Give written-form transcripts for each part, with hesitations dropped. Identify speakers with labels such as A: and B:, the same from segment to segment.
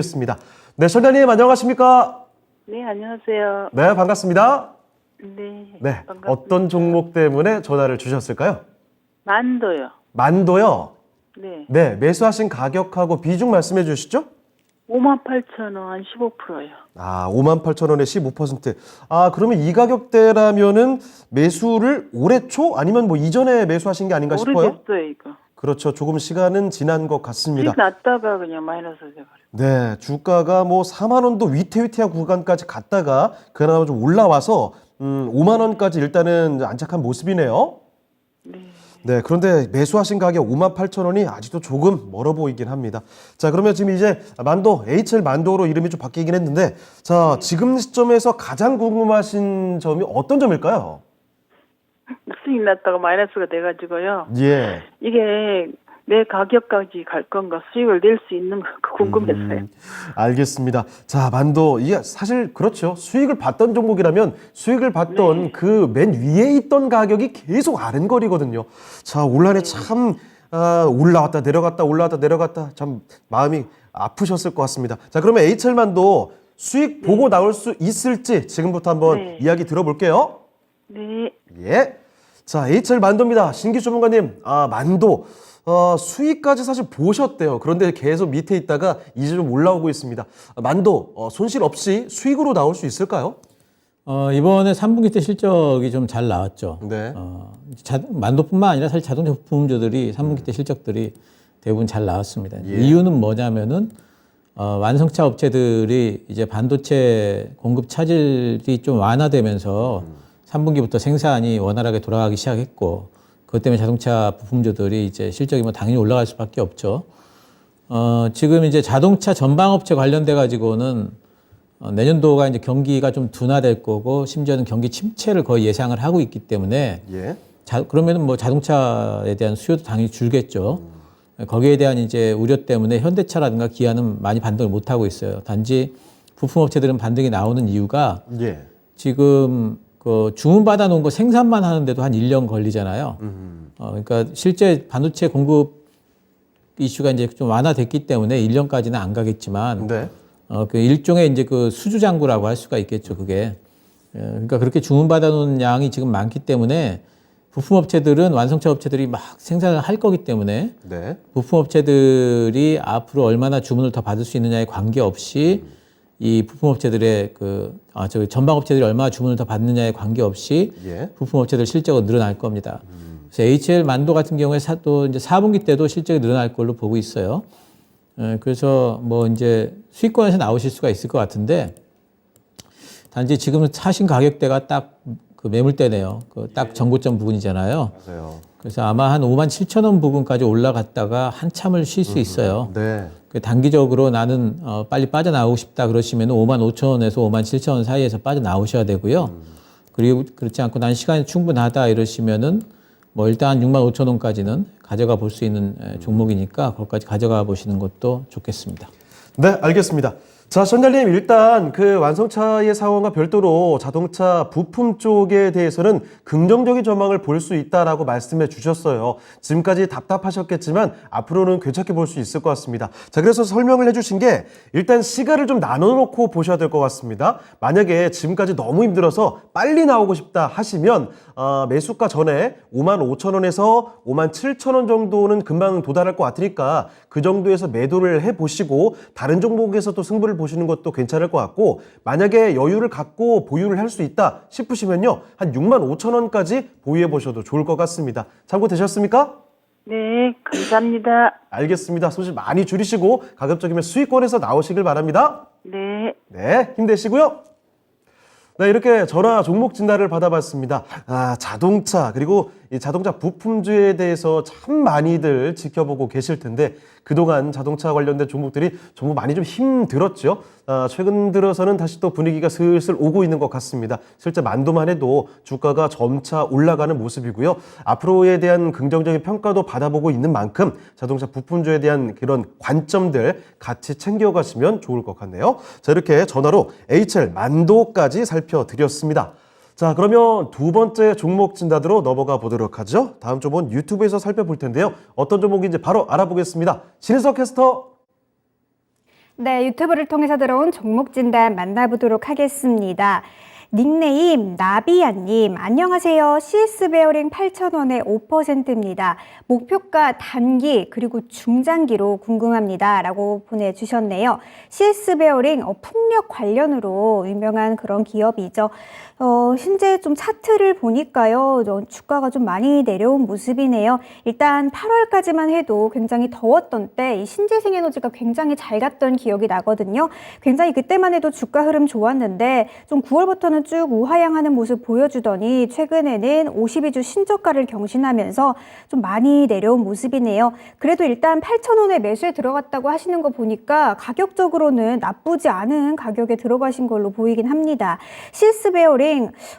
A: 습니다. 네, 선장님 안녕하십니까?
B: 네, 안녕하세요.
A: 네, 반갑습니다.
B: 네,
A: 네,
B: 반갑습니다.
A: 어떤 종목 때문에 전화를 주셨을까요?
B: 만도요.
A: 만도요.
B: 네,
A: 네, 매수하신 가격하고 비중 말씀해 주시죠?
B: 58,000원 15%요.
A: 아, 58,000원에 15%. 아, 그러면 이 가격대라면은 매수를 올해 초 아니면 뭐 이전에 매수하신 게 아닌가 싶어요?
B: 오래됐어요, 이거.
A: 그렇죠. 조금 시간은 지난 것 같습니다.
B: 수익 났다가 그냥 마이너스 돼버려.
A: 네, 주가가 뭐 4만 원도 위태위태한 구간까지 갔다가 그나마 좀 올라와서 5만 원까지 일단은 안착한 모습이네요.
B: 네,
A: 네, 그런데 매수하신 가격 58,000원이 아직도 조금 멀어 보이긴 합니다. 자, 그러면 지금 이제 만도, HL 만도로 이름이 좀 바뀌긴 했는데, 자, 지금 시점에서 가장 궁금하신 점이 어떤 점일까요?
B: 수익 났다가 마이너스가 돼가지고요.
A: 예.
B: 이게 내 가격까지 갈 건가, 수익을 낼 수 있는 건가 궁금했어요.
A: 알겠습니다. 자, 만도, 이게 사실 그렇죠. 수익을 봤던 종목이라면 수익을 봤던
B: 네.
A: 그 맨 위에 있던 가격이 계속 아른거리거든요. 자, 올 한해 참, 올라왔다 내려갔다 올라왔다 내려갔다 참 마음이 아프셨을 것 같습니다. 자, 그러면 HL만도 수익 보고 나올 수 있을지 지금부터 한번
B: 네.
A: 이야기 들어볼게요.
B: 네,
A: 예. 자, HL 만도입니다. 신기 전문가님, 만도. 수익까지 사실 보셨대요. 그런데 계속 밑에 있다가 이제 좀 올라오고 있습니다. 만도, 손실 없이 수익으로 나올 수 있을까요?
C: 이번에 3분기 때 실적이 좀 잘 나왔죠.
A: 네.
C: 만도뿐만 아니라 사실 자동차 부품주들이 3분기 때 실적들이 대부분 잘 나왔습니다.
A: 예.
C: 이유는 뭐냐면은 완성차 업체들이 이제 반도체 공급 차질이 좀 완화되면서 3분기부터 생산이 원활하게 돌아가기 시작했고, 그것 때문에 자동차 부품주들이 이제 실적이 뭐 당연히 올라갈 수밖에 없죠. 지금 이제 자동차 전방업체 관련돼 가지고는 내년도가 이제 경기가 좀 둔화될 거고, 심지어는 경기 침체를 거의 예상을 하고 있기 때문에
A: 예.
C: 그러면은 뭐 자동차에 대한 수요도 당연히 줄겠죠. 거기에 대한 이제 우려 때문에 현대차라든가 기아는 많이 반등을 못 하고 있어요. 단지 부품업체들은 반등이 나오는 이유가
A: 예.
C: 지금 그 주문 받아 놓은 거 생산만 하는데도 한 1년 걸리잖아요. 그러니까 실제 반도체 공급 이슈가 이제 좀 완화됐기 때문에 1년까지는 안 가겠지만,
A: 네.
C: 그 일종의 이제 그 수주장구라고 할 수가 있겠죠, 그게. 그러니까 그렇게 주문 받아 놓은 양이 지금 많기 때문에 부품업체들은 완성차 업체들이 막 생산을 할 거기 때문에
A: 네.
C: 부품업체들이 앞으로 얼마나 주문을 더 받을 수 있느냐에 관계없이 이 부품업체들의 전방업체들이 얼마나 주문을 더 받느냐에 관계없이
A: 예.
C: 부품업체들 실적은 늘어날 겁니다. 그래서 HL 만도 같은 경우에 또 이제 4분기 때도 실적이 늘어날 걸로 보고 있어요. 그래서 뭐 이제 수익권에서 나오실 수가 있을 것 같은데, 단지 지금 사신 가격대가 딱 그 매물대네요. 그 딱 전고점 부근이잖아요.
A: 맞아요.
C: 그래서 아마 한 57,000원 부근까지 올라갔다가 한참을 쉴 수 있어요.
A: 네.
C: 단기적으로 나는 빨리 빠져나오고 싶다 그러시면 55,000원에서 57,000원 사이에서 빠져나오셔야 되고요. 그리고 그렇지 않고 난 시간이 충분하다 이러시면은 뭐 일단 65,000원까지는 가져가 볼 수 있는 종목이니까 거기까지 가져가 보시는 것도 좋겠습니다.
A: 네, 알겠습니다. 자, 선장님, 일단 그 완성차의 상황과 별도로 자동차 부품 쪽에 대해서는 긍정적인 전망을 볼 수 있다라고 말씀해 주셨어요. 지금까지 답답하셨겠지만 앞으로는 괜찮게 볼 수 있을 것 같습니다. 자, 그래서 설명을 해주신 게 일단 시가를 좀 나눠놓고 보셔야 될 것 같습니다. 만약에 지금까지 너무 힘들어서 빨리 나오고 싶다 하시면 매수가 전에 55,000원에서 57,000원 정도는 금방 도달할 것 같으니까 그 정도에서 매도를 해보시고 다른 종목에서 또 승부를 보시는 것도 괜찮을 것 같고, 만약에 여유를 갖고 보유를 할 수 있다 싶으시면요, 한 65,000원까지 보유해 보셔도 좋을 것 같습니다. 참고되셨습니까?
B: 네, 감사합니다.
A: 알겠습니다. 손실 많이 줄이시고 가급적이면 수익권에서 나오시길 바랍니다.
B: 네.
A: 네, 힘내시고요. 네, 이렇게 전화 종목 진단을 받아봤습니다. 자동차 그리고 이 자동차 부품주에 대해서 참 많이들 지켜보고 계실 텐데, 그동안 자동차 관련된 종목들이 정말 많이 좀 힘들었죠. 최근 들어서는 다시 또 분위기가 슬슬 오고 있는 것 같습니다. 실제 만도만 해도 주가가 점차 올라가는 모습이고요. 앞으로에 대한 긍정적인 평가도 받아보고 있는 만큼 자동차 부품주에 대한 그런 관점들 같이 챙겨가시면 좋을 것 같네요. 자, 이렇게 전화로 HL 만도까지 살펴드렸습니다. 자, 그러면 두 번째 종목 진단으로 넘어가 보도록 하죠. 다음 종목은 유튜브에서 살펴볼 텐데요. 어떤 종목인지 바로 알아보겠습니다. 신인석 캐스터.
D: 네, 유튜브를 통해서 들어온 종목 진단 만나보도록 하겠습니다. 닉네임 나비야님, 안녕하세요. CS 베어링 8,000원에 5%입니다. 목표가 단기 그리고 중장기로 궁금합니다. 라고 보내주셨네요. CS 베어링 풍력 관련으로 유명한 그런 기업이죠. 현재 좀 차트를 보니까요, 주가가 좀 많이 내려온 모습이네요. 일단 8월까지만 해도 굉장히 더웠던 때 이 신재생에너지가 굉장히 잘 갔던 기억이 나거든요. 굉장히 그때만 해도 주가 흐름 좋았는데 좀 9월부터는 쭉 우하향하는 모습 보여주더니 최근에는 52주 신저가를 경신하면서 좀 많이 내려온 모습이네요. 그래도 일단 8,000원에 매수에 들어갔다고 하시는 거 보니까 가격적으로는 나쁘지 않은 가격에 들어가신 걸로 보이긴 합니다. CS 베어링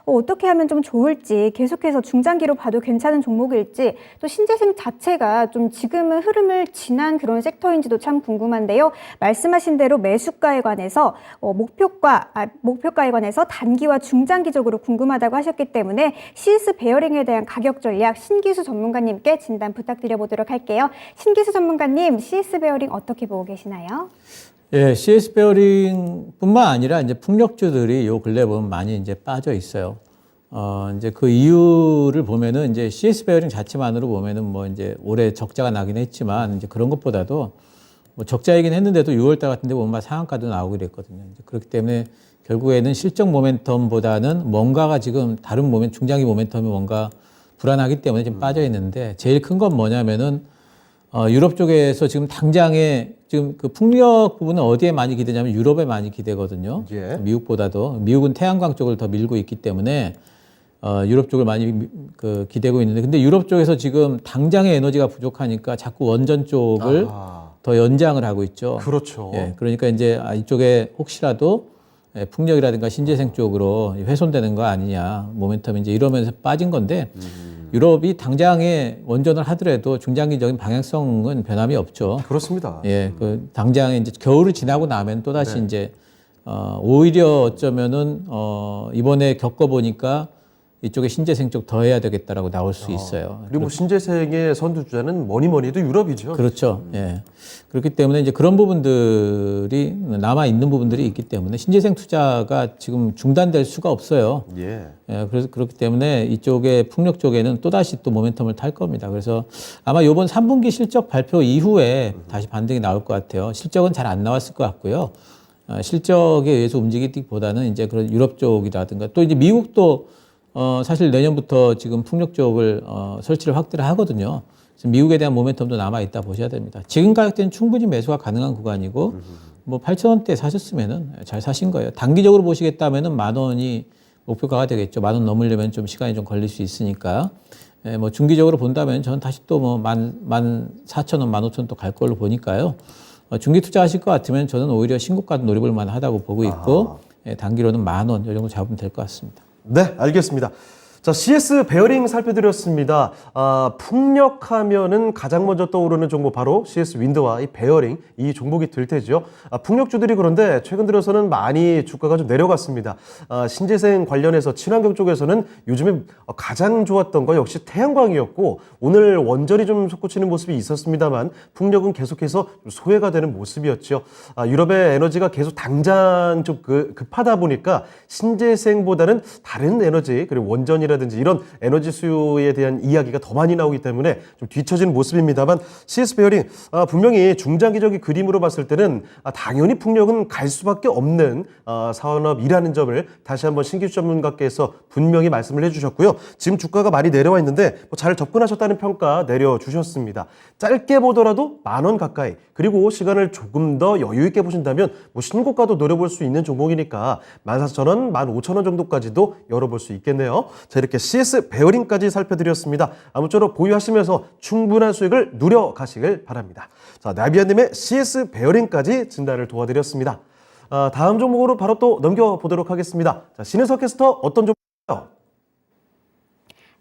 D: 어떻게 하면 좀 좋을지, 계속해서 중장기로 봐도 괜찮은 종목일지, 또 신재생 자체가 좀 지금은 흐름을 지난 그런 섹터인지도 참 궁금한데요. 말씀하신 대로 매수가에 관해서 목표가에 관해서 단기와 중장기적으로 궁금하다고 하셨기 때문에 CS 베어링에 대한 가격 전략 신기수 전문가님께 진단 부탁드려보도록 할게요. 신기수 전문가님, CS 베어링 어떻게 보고 계시나요?
C: 예, CS 베어링뿐만 아니라 이제 풍력주들이 요 근래 보면 많이 이제 빠져 있어요. 이제 그 이유를 보면은 이제 CS 베어링 자체만으로 보면은 뭐 이제 올해 적자가 나긴 했지만 이제 그런 것보다도 뭐 적자이긴 했는데도 6월달 같은데 보면 상한가도 나오고 그랬거든요. 이제 그렇기 때문에 결국에는 실적 모멘텀보다는 뭔가가 지금 다른 중장기 모멘텀이 뭔가 불안하기 때문에 지금 빠져 있는데 제일 큰 건 뭐냐면은 유럽 쪽에서 지금 당장에 지금 그 풍력 부분은 어디에 많이 기대냐면 유럽에 많이 기대거든요.
A: 예.
C: 미국보다도. 미국은 태양광 쪽을 더 밀고 있기 때문에 유럽 쪽을 많이 기대고 있는데 근데 유럽 쪽에서 지금 당장의 에너지가 부족하니까 자꾸 원전 쪽을 더 연장을 하고 있죠.
A: 그렇죠.
C: 예. 그러니까 이제 이쪽에 혹시라도 풍력이라든가 신재생 쪽으로 훼손되는 거 아니냐, 모멘텀이 이제 이러면서 빠진 건데, 유럽이 당장에 원전을 하더라도 중장기적인 방향성은 변함이 없죠.
A: 그렇습니다.
C: 예, 당장에 이제 겨울을 지나고 나면 또다시 이제, 오히려 어쩌면은, 이번에 겪어보니까 이쪽에 신재생 쪽 더 해야 되겠다라고 나올 수 있어요.
A: 그리고 신재생의 선두주자는 뭐니 해도 유럽이죠.
C: 그렇죠. 예. 그렇기 때문에 이제 그런 부분들이 남아 있는 부분들이 있기 때문에 신재생 투자가 지금 중단될 수가 없어요.
A: 예.
C: 예. 그래서 그렇기 때문에 이쪽에 풍력 쪽에는 또 다시 또 모멘텀을 탈 겁니다. 그래서 아마 이번 3분기 실적 발표 이후에 다시 반등이 나올 것 같아요. 실적은 잘 안 나왔을 것 같고요. 실적에 의해서 움직이기보다는 이제 그런 유럽 쪽이라든가 또 이제 미국도 사실 내년부터 지금 풍력 쪽을 설치를 확대를 하거든요. 그래서 미국에 대한 모멘텀도 남아 있다 보셔야 됩니다. 지금 가격대는 충분히 매수가 가능한 구간이고 뭐 8,000원대 사셨으면은 잘 사신 거예요. 단기적으로 보시겠다면은 10,000원이 목표가가 되겠죠. 10,000원 넘으려면 좀 시간이 좀 걸릴 수 있으니까. 예, 뭐 중기적으로 본다면 저는 다시 또 뭐 14,000원, 15,000원 또 갈 걸로 보니까요. 중기 투자하실 것 같으면 저는 오히려 신고가도 노려볼 만하다고 보고 있고 예, 단기로는 10,000원 이 정도 잡으면 될 것 같습니다.
A: 네, 알겠습니다. 자, CS 베어링 살펴드렸습니다. 풍력하면은 가장 먼저 떠오르는 종목 바로 CS 윈드와 이 베어링, 이 종목이 될 테죠. 풍력주들이 그런데 최근 들어서는 많이 주가가 좀 내려갔습니다. 신재생 관련해서 친환경 쪽에서는 요즘에 가장 좋았던 거 역시 태양광이었고 오늘 원전이 좀 솟구치는 모습이 있었습니다만 풍력은 계속해서 소외가 되는 모습이었죠. 유럽의 에너지가 계속 당장 좀 급하다 보니까 신재생보다는 다른 에너지 그리고 원전이라든지 이런 에너지 수요에 대한 이야기가 더 많이 나오기 때문에 좀 뒤처지는 모습입니다만 CS 베어링 분명히 중장기적인 그림으로 봤을 때는 당연히 풍력은 갈 수밖에 없는 산업이라는 점을 다시 한번 신기수 전문가께서 분명히 말씀을 해주셨고요. 지금 주가가 많이 내려와 있는데 잘 접근하셨다는 평가 내려주셨습니다. 짧게 보더라도 10,000원 가까이 그리고 시간을 조금 더 여유 있게 보신다면 뭐 신고가도 노려볼 수 있는 종목이니까 14,000원, 15,000원 정도까지도 열어볼 수 있겠네요. 자, 이렇게 CS 베어링까지 살펴드렸습니다. 아무쪼록 보유하시면서 충분한 수익을 누려가시길 바랍니다. 자, 나비아님의 CS 베어링까지 진단을 도와드렸습니다. 다음 종목으로 바로 또 넘겨보도록 하겠습니다. 자, 신은석 캐스터 어떤 종목인가요?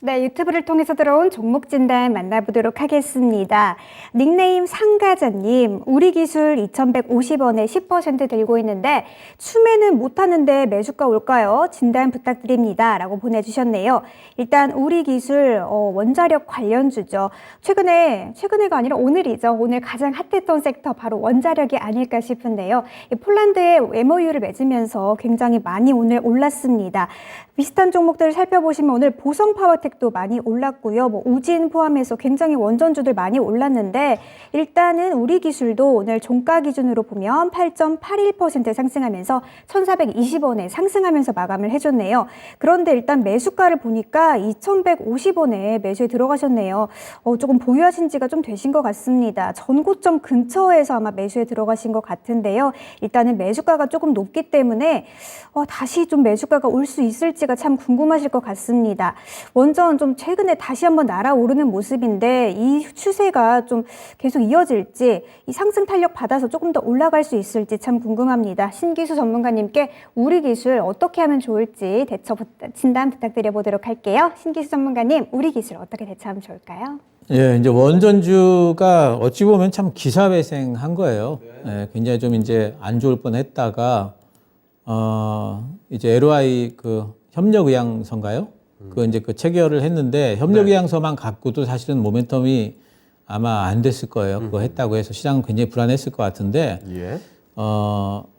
D: 네, 유튜브를 통해서 들어온 종목 진단 만나보도록 하겠습니다. 닉네임 상가자님, 우리 기술 2150원에 10% 들고 있는데 추매는 못하는데 매수가 올까요? 진단 부탁드립니다. 라고 보내주셨네요. 일단 우리 기술 원자력 관련주죠. 최근에가 아니라 오늘이죠. 오늘 가장 핫했던 섹터 바로 원자력이 아닐까 싶은데요. 폴란드에 MOU를 맺으면서 굉장히 많이 오늘 올랐습니다. 비슷한 종목들을 살펴보시면 오늘 보성파워텍도 많이 올랐고요. 우진 포함해서 굉장히 원전주들 많이 올랐는데 일단은 우리 기술도 오늘 종가 기준으로 보면 8.81% 상승하면서 1,420원에 상승하면서 마감을 해줬네요. 그런데 일단 매수가를 보니까 2,150원에 매수에 들어가셨네요. 조금 보유하신 지가 좀 되신 것 같습니다. 전고점 근처에서 아마 매수에 들어가신 것 같은데요. 일단은 매수가가 조금 높기 때문에 다시 좀 매수가가 올 수 있을지가 참 궁금하실 것 같습니다. 원전 좀 최근에 다시 한번 날아오르는 모습인데 이 추세가 좀 계속 이어질지 이 상승 탄력 받아서 조금 더 올라갈 수 있을지 참 궁금합니다. 신기수 전문가님께 우리 기술 어떻게 하면 좋을지 진단 부탁드려 보도록 할게요. 신기수 전문가님, 우리 기술 어떻게 대처하면 좋을까요?
C: 예, 이제 원전주가 어찌 보면 참 기사회생한 거예요. 예, 굉장히 좀 이제 안 좋을 뻔 했다가, 이제 LOI 협력의향서인가요? 이제 체결을 했는데, 협력의향서만 갖고도 사실은 모멘텀이 아마 안 됐을 거예요. 그거 했다고 해서 시장은 굉장히 불안했을 것 같은데,
A: 예.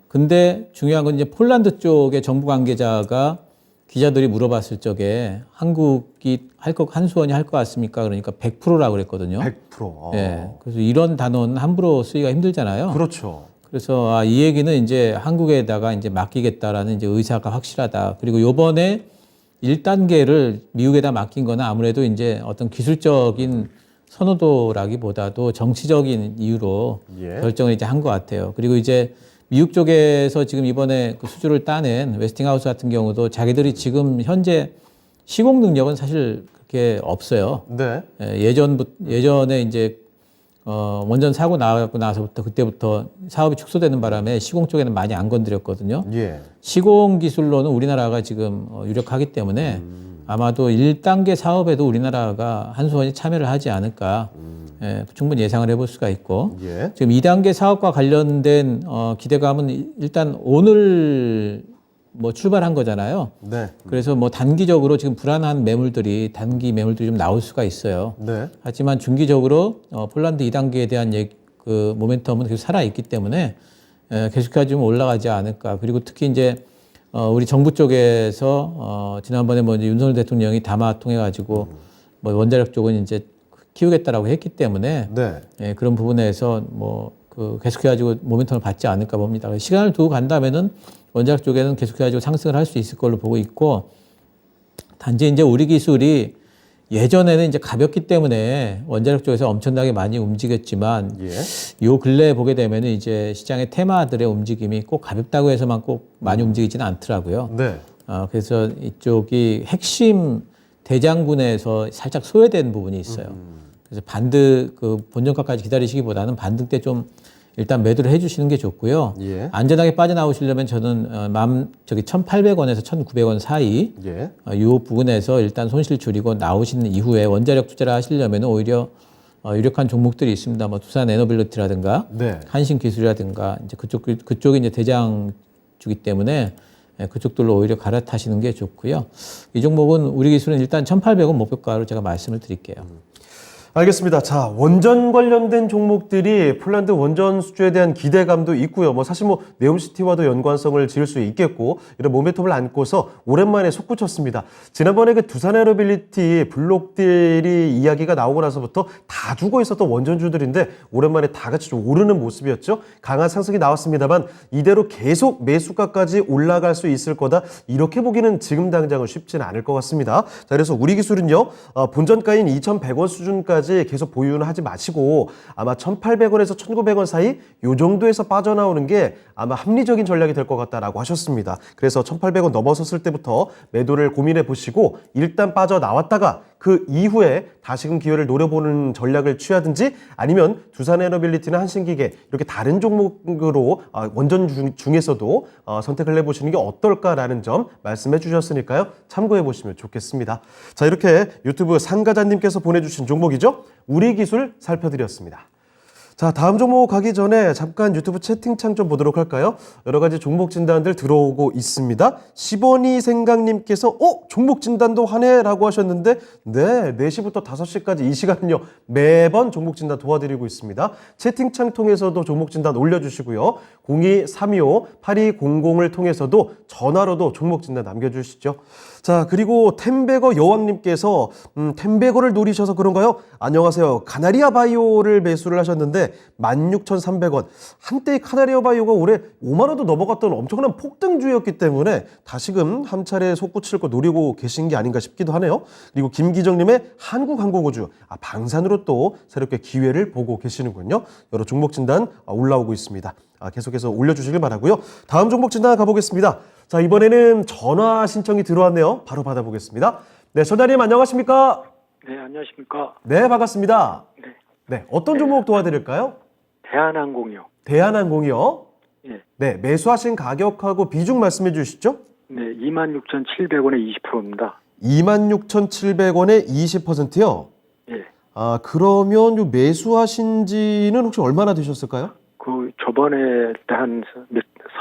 C: 근데 중요한 건 이제 폴란드 쪽의 정부 관계자가 기자들이 물어봤을 적에 한국이 한수원이 할 것 같습니까? 그러니까 100%라고 그랬거든요.
A: 100%.
C: 예. 그래서 이런 단어는 함부로 쓰기가 힘들잖아요.
A: 그렇죠.
C: 그래서 이 얘기는 이제 한국에다가 이제 맡기겠다라는 이제 의사가 확실하다. 그리고 요번에 1단계를 미국에다 맡긴 거는 아무래도 이제 어떤 기술적인 선호도라기보다도 정치적인 이유로 결정을 이제 한 것 같아요. 그리고 이제 미국 쪽에서 지금 이번에 수주를 따낸 웨스팅하우스 같은 경우도 자기들이 지금 현재 시공 능력은 사실 그렇게 없어요.
A: 네.
C: 예전에 이제 원전 사고 나고 나서부터 그때부터 사업이 축소되는 바람에 시공 쪽에는 많이 안 건드렸거든요.
A: 예.
C: 시공 기술로는 우리나라가 지금 유력하기 때문에 아마도 1단계 사업에도 우리나라가 한수원이 참여를 하지 않을까 예, 충분히 예상을 해볼 수가 있고
A: 예.
C: 지금 2단계 사업과 관련된 기대감은 일단 오늘 출발한 거잖아요.
A: 네.
C: 그래서 단기적으로 지금 불안한 단기 매물들이 좀 나올 수가 있어요.
A: 네.
C: 하지만 중기적으로 폴란드 2단계에 대한 모멘텀은 계속 살아있기 때문에 계속해서 좀 올라가지 않을까. 그리고 특히 이제 우리 정부 쪽에서 지난번에 이제 윤석열 대통령이 담화 통해 가지고 원자력 쪽은 이제 키우겠다라고 했기 때문에
A: 네.
C: 그런 부분에서 계속해가지고 모멘텀을 받지 않을까 봅니다. 시간을 두고 간다면은 원자력 쪽에는 계속해가지고 상승을 할 수 있을 걸로 보고 있고 단지 이제 우리 기술이 예전에는 이제 가볍기 때문에 원자력 쪽에서 엄청나게 많이 움직였지만 요 근래에 보게 되면은 이제 시장의 테마들의 움직임이 꼭 가볍다고 해서만 꼭 많이 움직이지는 않더라고요.
A: 네.
C: 그래서 이쪽이 핵심 대장군에서 살짝 소외된 부분이 있어요. 그래서 본전가까지 기다리시기보다는 반등 때 좀 일단 매도를 해주시는 게 좋고요.
A: 예.
C: 안전하게 빠져나오시려면 저는 1,800원에서 1,900원 사이
A: 예.
C: 이 부분에서 일단 손실 줄이고 나오시는 이후에 원자력 투자를 하시려면 오히려 유력한 종목들이 있습니다. 두산 에너빌리티라든가
A: 네.
C: 한신기술이라든가 이제 그쪽이 이제 대장주기 때문에 그쪽들로 오히려 갈아타시는 게 좋고요. 이 종목은 우리 기술은 일단 1,800원 목표가로 제가 말씀을 드릴게요.
A: 알겠습니다. 자, 원전 관련된 종목들이 폴란드 원전 수주에 대한 기대감도 있고요. 사실 네옴시티와도 연관성을 지을 수 있겠고, 이런 모멘텀을 안고서 오랜만에 솟구쳤습니다. 지난번에 두산 에너빌리티 블록들이 이야기가 나오고 나서부터 다 죽어 있었던 원전주들인데, 오랜만에 다 같이 좀 오르는 모습이었죠. 강한 상승이 나왔습니다만, 이대로 계속 매수가까지 올라갈 수 있을 거다. 이렇게 보기는 지금 당장은 쉽지는 않을 것 같습니다. 자, 그래서 우리 기술은요, 본전가인 2,100원 수준까지 계속 보유는 하지 마시고 아마 1,800원에서 1,900원 사이 요 정도에서 빠져나오는 게 아마 합리적인 전략이 될 것 같다라고 하셨습니다. 그래서 1,800원 넘어섰을 때부터 매도를 고민해 보시고 일단 빠져나왔다가 그 이후에 다시금 기회를 노려보는 전략을 취하든지 아니면 두산에너빌리티나 한신기계 이렇게 다른 종목으로 원전 중에서도 선택을 해보시는 게 어떨까라는 점 말씀해 주셨으니까요. 참고해 보시면 좋겠습니다. 자, 이렇게 유튜브 상가자님께서 보내주신 종목이죠. 우리 기술 살펴드렸습니다. 자, 다음 종목 가기 전에 잠깐 유튜브 채팅창 좀 보도록 할까요? 여러 가지 종목 진단들 들어오고 있습니다. 10원이 생각님께서 종목 진단도 하네 라고 하셨는데 네, 4시부터 5시까지 이 시간은요 매번 종목 진단 도와드리고 있습니다. 채팅창 통해서도 종목 진단 올려주시고요. 02-325-8200을 통해서도 전화로도 종목 진단 남겨주시죠. 자, 그리고 템베거 여왕님께서 템베거를 노리셔서 그런가요? 안녕하세요. 카나리아 바이오를 매수를 하셨는데 16,300원. 한때 카나리아 바이오가 올해 5만 원도 넘어갔던 엄청난 폭등주였기 때문에 다시금 한 차례 솟구칠 거 노리고 계신 게 아닌가 싶기도 하네요. 그리고 김기정님의 한국항공우주. 방산으로 또 새롭게 기회를 보고 계시는군요. 여러 종목 진단 올라오고 있습니다. 계속해서 올려주시길 바라고요. 다음 종목 진단 가보겠습니다. 자, 이번에는 전화 신청이 들어왔네요. 바로 받아보겠습니다. 네, 전화님 안녕하십니까?
E: 네, 안녕하십니까?
A: 네, 반갑습니다.
E: 네.
A: 네, 어떤 종목 도와드릴까요?
E: 대한항공이요.
A: 대한항공이요?
E: 예.
A: 네, 매수하신 가격하고 비중 말씀해 주시죠?
E: 네, 26,700원에 20%입니다.
A: 26,700원에 20%요?
E: 예.
A: 그러면 요 매수하신 지는 혹시 얼마나 되셨을까요?
E: 저번에 한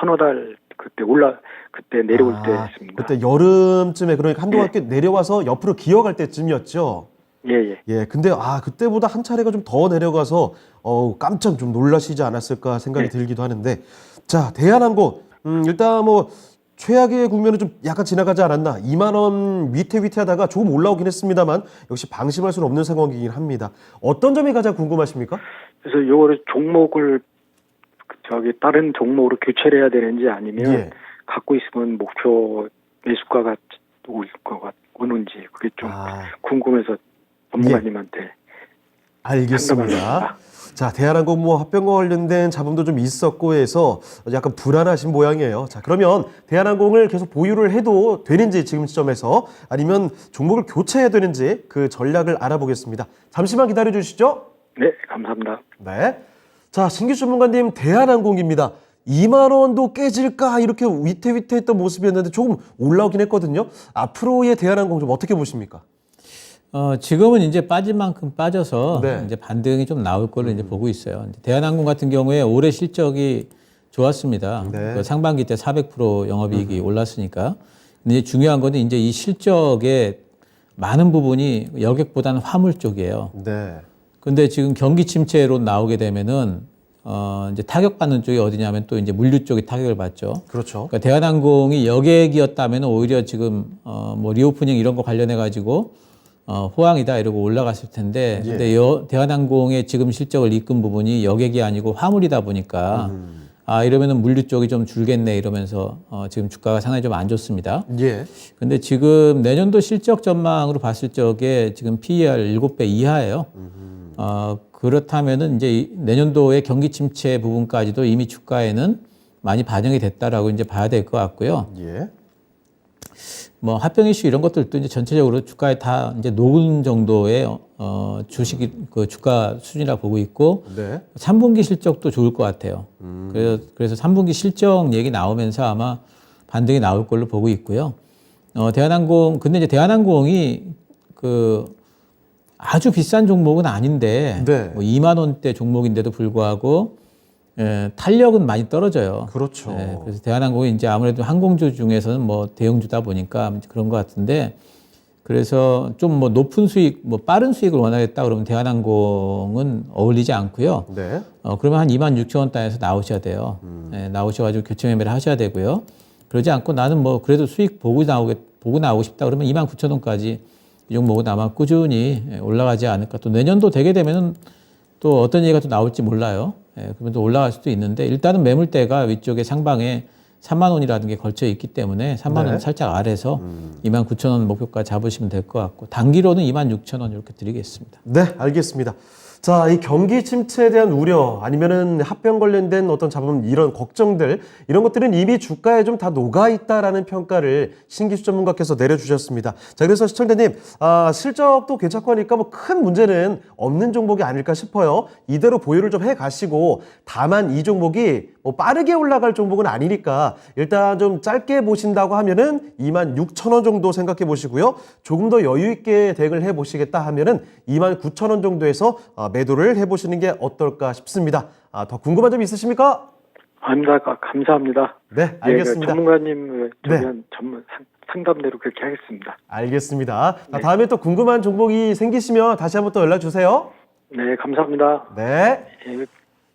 E: 서너 달 그때 내려올 때 했습니다.
A: 그때 여름쯤에 그러니까 한동안 꽤 내려와서 옆으로 기어갈 때쯤이었죠?
E: 예.
A: 근데 그때보다 한 차례가 좀 더 내려가서 깜짝 좀 놀라시지 않았을까 생각이 들기도 하는데 자, 대한항공 일단 뭐 최악의 국면은 좀 약간 지나가지 않았나 2만 원 위태위태하다가 조금 올라오긴 했습니다만 역시 방심할 수는 없는 상황이긴 합니다. 어떤 점이 가장 궁금하십니까?
E: 그래서 요거를 종목을 다른 종목으로 교체를 해야 되는지 아니면 갖고 있으면 목표 매수가가 오는지 그게 좀 궁금해서 전문가님한테
A: 알겠습니다. 자, 대한항공 합병과 관련된 자본도 좀 있었고 해서 약간 불안하신 모양이에요. 자, 그러면 대한항공을 계속 보유를 해도 되는지 지금 시점에서 아니면 종목을 교체해야 되는지 그 전략을 알아보겠습니다. 잠시만 기다려 주시죠.
E: 네, 감사합니다.
A: 네. 자, 신규 전문가님 대한항공입니다. 2만 원도 깨질까 이렇게 위태위태했던 모습이었는데 조금 올라오긴 했거든요. 앞으로의 대한항공 좀 어떻게 보십니까?
C: 지금은 이제 빠진 만큼 빠져서
A: 네.
C: 이제 반등이 좀 나올 걸로 이제 보고 있어요. 대한항공 같은 경우에 올해 실적이 좋았습니다.
A: 네.
C: 그 상반기 때 400% 영업이익이 올랐으니까. 근데 이제 중요한 거는 이제 이 실적의 많은 부분이 여객보다는 화물 쪽이에요.
A: 네.
C: 근데 지금 경기 침체로 나오게 되면은 이제 타격받는 쪽이 어디냐면 또 이제 물류 쪽이 타격을 받죠.
A: 그렇죠.
C: 그러니까 대한항공이 여객이었다면 오히려 지금 뭐 리오프닝 이런 거 관련해 가지고 호황이다 이러고 올라갔을 텐데 근데 대한항공의 지금 실적을 이끈 부분이 여객이 아니고 화물이다 보니까 이러면은 물류 쪽이 좀 줄겠네 이러면서 지금 주가가 상당히 좀 안 좋습니다.
A: 예.
C: 근데 지금 내년도 실적 전망으로 봤을 적에 지금 PER 7배 이하예요. 그렇다면은 이제 내년도의 경기 침체 부분까지도 이미 주가에는 많이 반영이 됐다라고 이제 봐야 될 것 같고요.
A: 예.
C: 뭐 합병 이슈 이런 것들도 이제 전체적으로 주가에 다 이제 녹은 정도의 주식이 그 주가 수준이라 보고 있고
A: 네.
C: 3분기 실적도 좋을 것 같아요. 그래서 3분기 실적 얘기 나오면서 아마 반등이 나올 걸로 보고 있고요. 근데 이제 대한항공이 아주 비싼 종목은 아닌데
A: 네.
C: 뭐 2만 원대 종목인데도 불구하고 탄력은 많이 떨어져요.
A: 그렇죠.
C: 그래서 대한항공이 이제 아무래도 항공주 중에서는 뭐 대형주다 보니까 그런 것 같은데 그래서 좀 뭐 높은 수익, 뭐 빠른 수익을 원하겠다 그러면 대한항공은 어울리지 않고요.
A: 네.
C: 그러면 한 26,000원 단에서 나오셔야 돼요. 나오셔가지고 교체 매매를 하셔야 되고요. 그러지 않고 나는 뭐 그래도 수익 보고 나오고 싶다 그러면 29,000원까지 이 종목은 아마 꾸준히 올라가지 않을까. 또 내년도 되게 되면은 또 어떤 얘기가 또 나올지 몰라요. 그러면 또 올라갈 수도 있는데 일단은 매물대가 위쪽에 상방에 3만 원이라는 게 걸쳐 있기 때문에 3만 원 살짝 아래서 29,000원 목표가 잡으시면 될 것 같고 단기로는 26,000원 이렇게 드리겠습니다.
A: 네, 알겠습니다. 자, 이 경기 침체에 대한 우려 아니면은 합병 관련된 어떤 자본 이런 걱정들 이런 것들은 이미 주가에 좀 다 녹아 있다라는 평가를 신기수 전문가께서 내려주셨습니다. 자, 그래서 시청자님 실적도 괜찮고 하니까 뭐 큰 문제는 없는 종목이 아닐까 싶어요. 이대로 보유를 좀 해 가시고 다만 이 종목이 뭐 빠르게 올라갈 종목은 아니니까 일단 좀 짧게 보신다고 하면은 26,000원 정도 생각해 보시고요. 조금 더 여유 있게 대응을 해 보시겠다 하면은 29,000원 정도에서 매도를 해 보시는 게 어떨까 싶습니다. 더 궁금한 점 있으십니까?
E: 아닙니다. 감사합니다.
A: 네, 알겠습니다.
E: 전문가님
A: 네.
E: 저희한 상담대로 그렇게 하겠습니다.
A: 알겠습니다.
E: 네.
A: 다음에 또 궁금한 종목이 생기시면 다시 한번 또 연락 주세요.
E: 네, 감사합니다.
A: 네.
E: 예,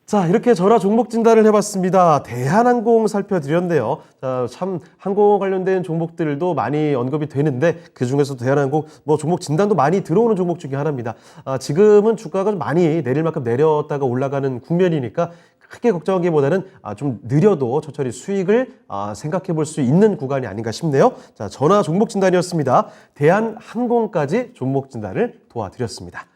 A: 자, 이렇게 전화 종목 진단을 해봤습니다. 대한항공 살펴드렸는데요. 자, 참 항공 관련된 종목들도 많이 언급이 되는데 그 중에서도 대한항공 뭐 종목 진단도 많이 들어오는 종목 중에 하나입니다. 지금은 주가가 좀 많이 내릴 만큼 내렸다가 올라가는 국면이니까 크게 걱정하기보다는 좀 느려도 저철히 수익을 생각해 볼 수 있는 구간이 아닌가 싶네요. 자, 전화 종목 진단이었습니다. 대한항공까지 종목 진단을 도와드렸습니다.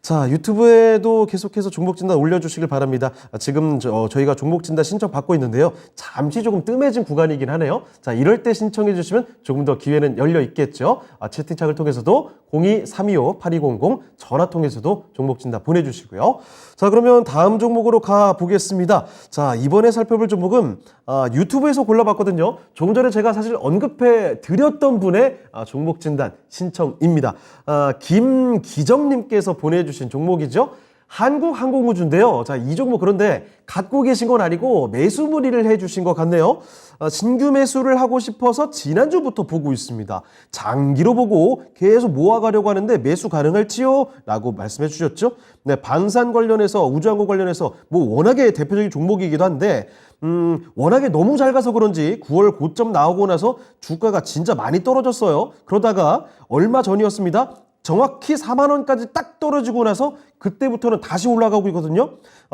A: 자, 유튜브에도 계속해서 종목 진단 올려주시길 바랍니다. 지금 저희가 종목 진단 신청 받고 있는데요. 잠시 조금 뜸해진 구간이긴 하네요. 자, 이럴 때 신청해 주시면 조금 더 기회는 열려 있겠죠. 채팅창을 통해서도 02-325-8200 전화 통해서도 종목 진단 보내주시고요. 자, 그러면 다음 종목으로 가보겠습니다. 자, 이번에 살펴볼 종목은 유튜브에서 골라봤거든요. 조금 전에 제가 사실 언급해 드렸던 분의 종목 진단 신청입니다. 김기정님께서 보내주신 종목이죠. 한국항공우주인데요. 자, 이 종목 그런데 갖고 계신 건 아니고 매수 문의를 해주신 것 같네요. 신규 매수를 하고 싶어서 지난주부터 보고 있습니다. 장기로 보고 계속 모아가려고 하는데 매수 가능할지요? 라고 말씀해 주셨죠. 네, 방산 관련해서 우주항공 관련해서 뭐 워낙에 대표적인 종목이기도 한데 워낙에 너무 잘 가서 그런지 9월 고점 나오고 나서 주가가 진짜 많이 떨어졌어요. 그러다가 얼마 전이었습니다. 정확히 4만 원까지 딱 떨어지고 나서 그때부터는 다시 올라가고 있거든요.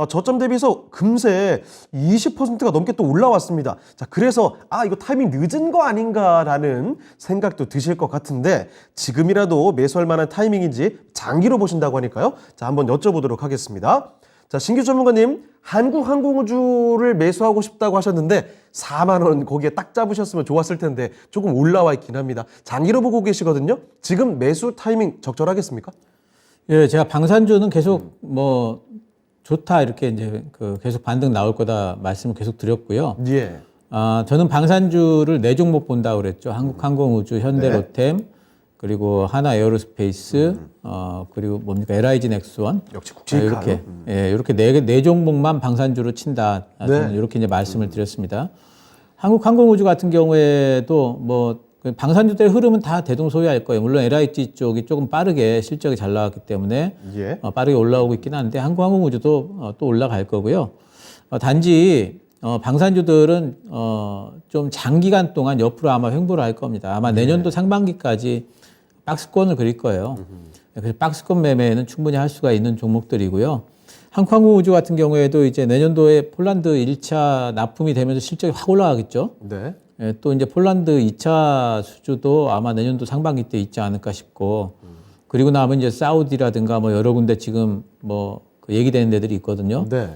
A: 저점 대비해서 금세 20%가 넘게 또 올라왔습니다. 자, 그래서 이거 타이밍 늦은 거 아닌가라는 생각도 드실 것 같은데 지금이라도 매수할 만한 타이밍인지 장기로 보신다고 하니까요. 자, 한번 여쭤보도록 하겠습니다. 자, 신규 전문가님, 한국항공우주를 매수하고 싶다고 하셨는데 4만 원 거기에 딱 잡으셨으면 좋았을 텐데 조금 올라와 있긴 합니다. 장기로 보고 계시거든요. 지금 매수 타이밍 적절하겠습니까?
C: 예, 제가 방산주는 계속 뭐 좋다 이렇게 이제 계속 반등 나올 거다 말씀을 계속 드렸고요.
A: 예.
C: 저는 방산주를 4종목 본다고 그랬죠. 한국항공우주, 현대로템, 그리고 하나에어로스페이스, 그리고 뭡니까 LIG 넥스원.
A: 역시 국제카.
C: 이렇게 이렇게 네 종목만 방산주로 친다. 저는
A: 네.
C: 이렇게 이제 말씀을 드렸습니다. 한국항공우주 같은 경우에도 뭐 방산주들의 흐름은 다 대동소이할 거예요. 물론 LIG 쪽이 조금 빠르게 실적이 잘 나왔기 때문에
A: 예.
C: 빠르게 올라오고 있긴 한데 한국항공우주도 또 올라갈 거고요. 단지 방산주들은 좀 장기간 동안 옆으로 아마 횡보를 할 겁니다. 아마 내년도 상반기까지 박스권을 그릴 거예요. 그래서 박스권 매매는 충분히 할 수가 있는 종목들이고요. 한국항공우주 같은 경우에도 이제 내년도에 폴란드 1차 납품이 되면서 실적이 확 올라가겠죠.
A: 네.
C: 또 이제 폴란드 2차 수주도 아마 내년도 상반기 때 있지 않을까 싶고, 그리고 나면 이제 사우디라든가 뭐 여러 군데 지금 뭐 얘기되는 데들이 있거든요.
A: 네.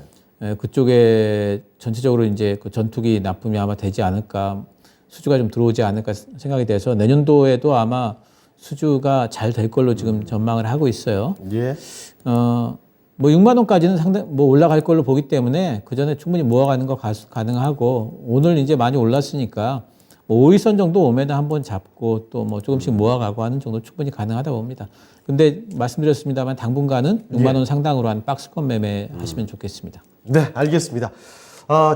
C: 그쪽에 전체적으로 이제 그 전투기 납품이 아마 되지 않을까, 수주가 좀 들어오지 않을까 생각이 돼서 내년도에도 아마 수주가 잘 될 걸로 지금 전망을 하고 있어요.
A: 예.
C: 뭐 6만 원까지는 상당 뭐 올라갈 걸로 보기 때문에 그 전에 충분히 모아가는 거 가능하고, 오늘 이제 많이 올랐으니까 뭐 5일선 정도 오면 한번 잡고 또 뭐 조금씩 모아가고 하는 정도 충분히 가능하다고 봅니다. 근데 말씀드렸습니다만 당분간은 6만 원 상당으로 한 박스권 매매 하시면 좋겠습니다.
A: 네, 알겠습니다.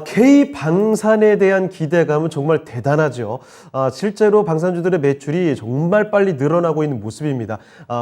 A: K방산에 대한 기대감은 정말 대단하죠. 실제로 방산주들의 매출이 정말 빨리 늘어나고 있는 모습입니다.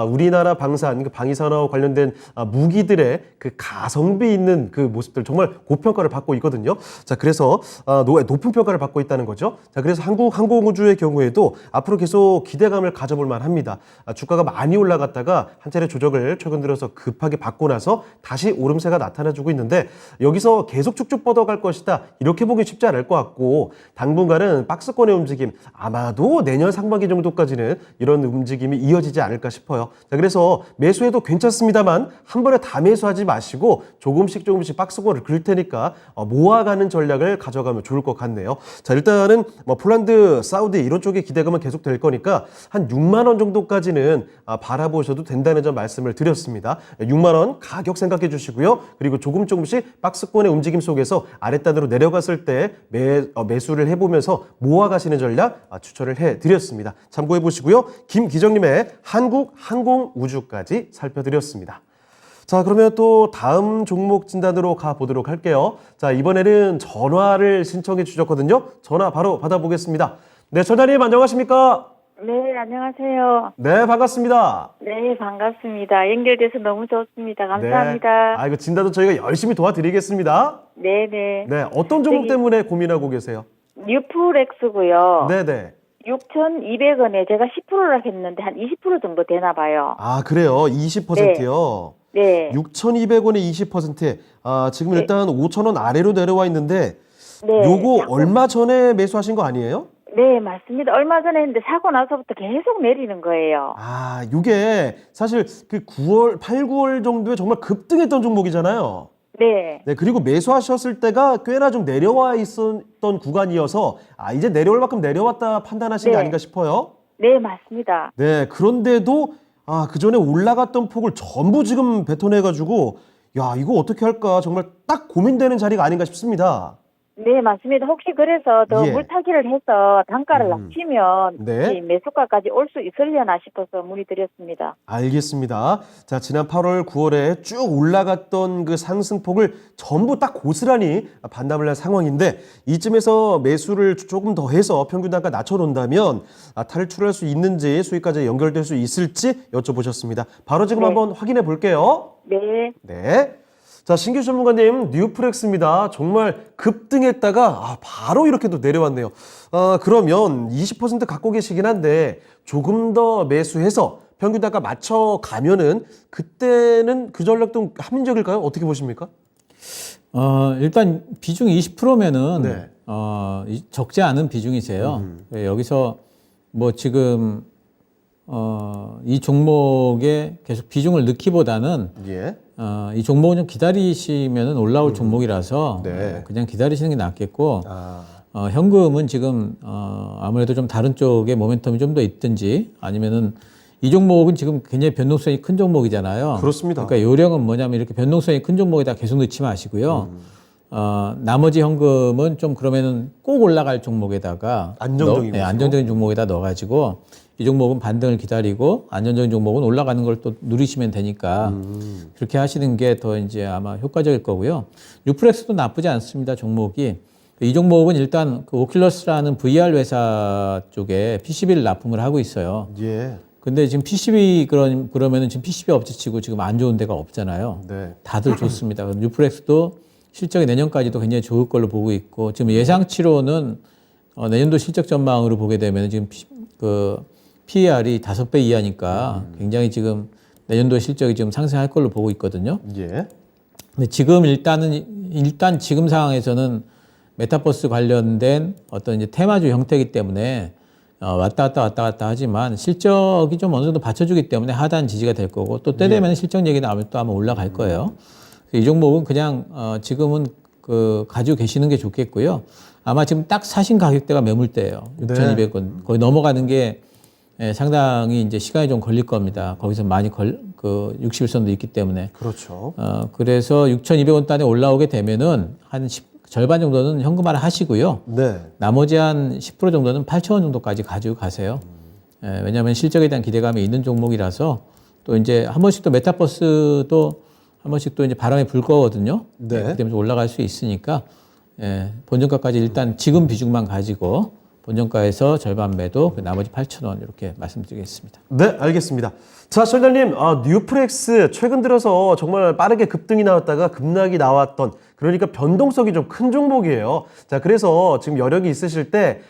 A: 우리나라 방산, 방위산업 관련된 무기들의 그 가성비 있는 그 모습들 정말 고평가를 받고 있거든요. 자, 그래서 높은 평가를 받고 있다는 거죠. 자, 그래서 한국항공우주의 경우에도 앞으로 계속 기대감을 가져볼 만합니다. 주가가 많이 올라갔다가 한 차례 조정을 최근 들어서 급하게 받고 나서 다시 오름세가 나타나주고 있는데 여기서 계속 쭉쭉 뻗어갈 것이다. 이렇게 보기 쉽지 않을 것 같고 당분간은 박스권의 움직임 아마도 내년 상반기 정도까지는 이런 움직임이 이어지지 않을까 싶어요. 자, 그래서 매수해도 괜찮습니다만 한 번에 다 매수하지 마시고 조금씩 박스권을 긁을 테니까 모아가는 전략을 가져가면 좋을 것 같네요. 자, 일단은 뭐 폴란드, 사우디 이런 쪽에 기대감은 계속 될 거니까 한 6만 원 정도까지는 바라보셔도 된다는 점 말씀을 드렸습니다. 6만 원 가격 생각해 주시고요. 그리고 조금씩 박스권의 움직임 속에서 아랫단으로 내려갔을 때 매수를 해보면서 모아가시는 전략 추천을 해드렸습니다. 참고해 보시고요. 김기정님의 한국항공우주까지 살펴드렸습니다. 자, 그러면 또 다음 종목 진단으로 가보도록 할게요. 자, 이번에는 전화를 신청해 주셨거든요. 전화 바로 받아보겠습니다. 네, 전화님 안녕하십니까?
F: 네, 안녕하세요.
A: 네, 반갑습니다.
F: 네, 반갑습니다. 연결돼서 너무 좋습니다. 감사합니다.
A: 네. 이거 진단도 저희가 열심히 도와드리겠습니다.
F: 네네.
A: 네, 어떤 종목 때문에 고민하고 계세요?
F: 뉴프렉스고요.
A: 네네.
F: 6,200원에 제가 10%라 했는데 한 20% 정도 되나 봐요.
A: 아, 그래요? 20%요?
F: 네.
A: 6,200원에 20%. 지금 일단 5,000원 아래로 내려와 있는데,
F: 네.
A: 요거 얼마 전에 매수하신 거 아니에요?
F: 네, 맞습니다. 얼마 전에 했는데 사고 나서부터 계속 내리는 거예요.
A: 요게 사실 그 8, 9월 정도에 정말 급등했던 종목이잖아요.
F: 네.
A: 네, 그리고 매수하셨을 때가 꽤나 좀 내려와 있었던 구간이어서, 이제 내려올 만큼 내려왔다 판단하신 게
F: 네.
A: 아닌가 싶어요.
F: 네, 맞습니다.
A: 네, 그런데도 그 전에 올라갔던 폭을 전부 지금 뱉어내가지고 야, 이거 어떻게 할까 정말 딱 고민되는 자리가 아닌가 싶습니다.
F: 네, 맞습니다. 혹시 그래서 더
A: 예.
F: 물타기를 해서 단가를 낮추면
A: 네.
F: 이 매수가까지 올 수 있으려나 싶어서 문의드렸습니다.
A: 알겠습니다. 자, 지난 8월, 9월에 쭉 올라갔던 그 상승폭을 전부 딱 고스란히 반납을 한 상황인데 이쯤에서 매수를 조금 더 해서 평균 단가 낮춰놓는다면 탈출할 수 있는지 수익까지 연결될 수 있을지 여쭤보셨습니다. 바로 지금
F: 네.
A: 한번 확인해 볼게요.
F: 네.
A: 네. 자, 신규 전문가님, 뉴프렉스입니다. 정말 급등했다가 바로 이렇게 또 내려왔네요. 그러면 20% 갖고 계시긴 한데 조금 더 매수해서 평균 단가 맞춰가면은 그때는 그 전략도 합리적일까요? 어떻게 보십니까?
C: 일단 비중 20%면은
A: 네.
C: 적지 않은 비중이세요. 여기서 뭐 지금 이 종목에 계속 비중을 넣기보다는
A: 예.
C: 이 종목은 좀 기다리시면은 올라올 종목이라서
A: 네.
C: 그냥 기다리시는 게 낫겠고 현금은 지금 아무래도 좀 다른 쪽에 모멘텀이 좀 더 있든지 아니면은 이 종목은 지금 굉장히 변동성이 큰 종목이잖아요.
A: 그렇습니다.
C: 그러니까 요령은 뭐냐면 이렇게 변동성이 큰 종목에다 계속 넣지 마시고요. 나머지 현금은 좀 그러면은 꼭 올라갈 종목에다가
A: 안정적인
C: 안정적인 종목에다 넣어가지고 이 종목은 반등을 기다리고 안정적인 종목은 올라가는 걸 또 누리시면 되니까 그렇게 하시는 게 더 이제 아마 효과적일 거고요. 뉴프렉스도 나쁘지 않습니다. 종목이. 이 종목은 일단 그 오큘러스라는 VR 회사 쪽에 PCB를 납품을 하고 있어요.
A: 예.
C: 근데 지금 PCB 그러면은 지금 PCB 업체 치고 지금 안 좋은 데가 없잖아요.
A: 네.
C: 다들 좋습니다. 뉴프렉스도 실적이 내년까지도 굉장히 좋을 걸로 보고 있고 지금 예상치로는 내년도 실적 전망으로 보게 되면 지금 그 PER이 5배 이하니까 굉장히 지금 내년도 실적이 지금 상승할 걸로 보고 있거든요.
A: 예.
C: 근데 지금 일단 지금 상황에서는 메타버스 관련된 어떤 이제 테마주 형태이기 때문에 왔다 갔다 하지만 실적이 좀 어느 정도 받쳐주기 때문에 하단 지지가 될 거고 또 때 되면 실적 얘기 나오면 또 아마 올라갈 거예요. 이 종목은 그냥 지금은 그 가지고 계시는 게 좋겠고요. 아마 지금 딱 사신 가격대가 매물대예요. 6,200원. 거의 넘어가는 게 상당히 이제 시간이 좀 걸릴 겁니다. 거기서 많이 60일선도 있기 때문에.
A: 그렇죠.
C: 그래서 6,200원 단에 올라오게 되면은 한 절반 정도는 현금화를 하시고요.
A: 네.
C: 나머지 한 10% 정도는 8,000원 정도까지 가지고 가세요. 왜냐하면 실적에 대한 기대감이 있는 종목이라서 또 이제 한 번씩 또 메타버스도 한 번씩 또 이제 바람이 불 거거든요.
A: 네.
C: 그때 올라갈 수 있으니까 본전가까지 일단 지금 비중만 가지고 본전가에서 절반 매도, 나머지 8,000원 이렇게 말씀드리겠습니다.
A: 네, 알겠습니다. 자, 시청자님, 뉴프렉스 최근 들어서 정말 빠르게 급등이 나왔다가 급락이 나왔던 그러니까 변동성이 좀 큰 종목이에요. 자, 그래서 지금 여력이 있으실 때,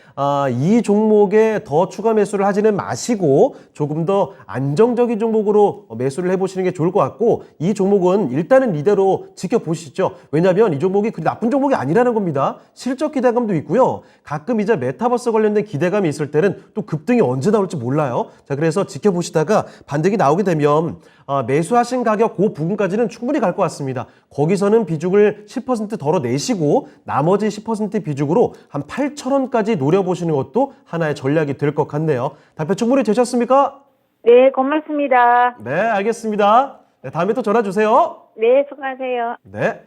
A: 이 종목에 더 추가 매수를 하지는 마시고 조금 더 안정적인 종목으로 매수를 해보시는 게 좋을 것 같고, 이 종목은 일단은 이대로 지켜보시죠. 왜냐하면 이 종목이 그리 나쁜 종목이 아니라는 겁니다. 실적 기대감도 있고요. 가끔 이제 메타버스 관련된 기대감이 있을 때는 또 급등이 언제 나올지 몰라요. 자, 그래서 지켜보시다가 반등이 나오게 되면 매수하신 가격 그 부분까지는 충분히 갈 것 같습니다. 거기서는 비중을 10% 덜어 내시고 나머지 10% 비중으로 한 8,000원까지 노려보시는 것도 하나의 전략이 될 것 같네요. 답변 충분히 되셨습니까?
F: 네, 고맙습니다.
A: 네, 알겠습니다. 네, 다음에 또 전화 주세요.
F: 네, 수고하세요.
A: 네.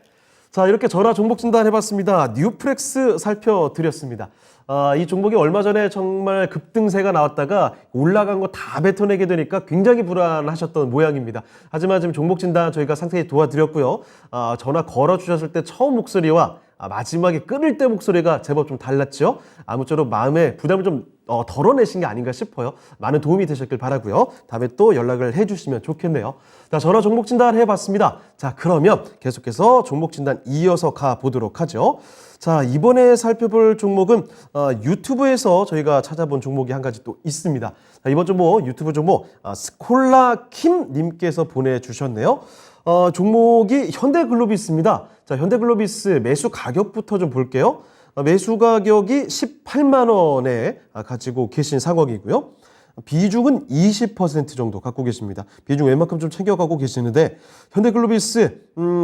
A: 자, 이렇게 전화 종목 진단 해봤습니다. 뉴프렉스 살펴드렸습니다. 이 종목이 얼마 전에 정말 급등세가 나왔다가 올라간 거 다 뱉어내게 되니까 굉장히 불안하셨던 모양입니다. 하지만 지금 종목 진단 저희가 상세히 도와드렸고요. 전화 걸어주셨을 때 처음 목소리와 마지막에 끊을 때 목소리가 제법 좀 달랐죠. 아무쪼록 마음에 부담을 좀 덜어내신 게 아닌가 싶어요. 많은 도움이 되셨길 바라고요. 다음에 또 연락을 해주시면 좋겠네요. 자, 전화 종목 진단 해봤습니다. 자, 그러면 계속해서 종목 진단 이어서 가보도록 하죠. 자, 이번에 살펴볼 종목은 유튜브에서 저희가 찾아본 종목이 한 가지 또 있습니다. 자, 이번 종목 유튜브 종목 스콜라킴 님께서 보내주셨네요. 종목이 현대글로비스입니다. 자, 현대글로비스 매수 가격부터 좀 볼게요. 매수 가격이 18만 원에 가지고 계신 상황이고요. 비중은 20% 정도 갖고 계십니다. 비중 웬만큼 좀 챙겨가고 계시는데 현대글로비스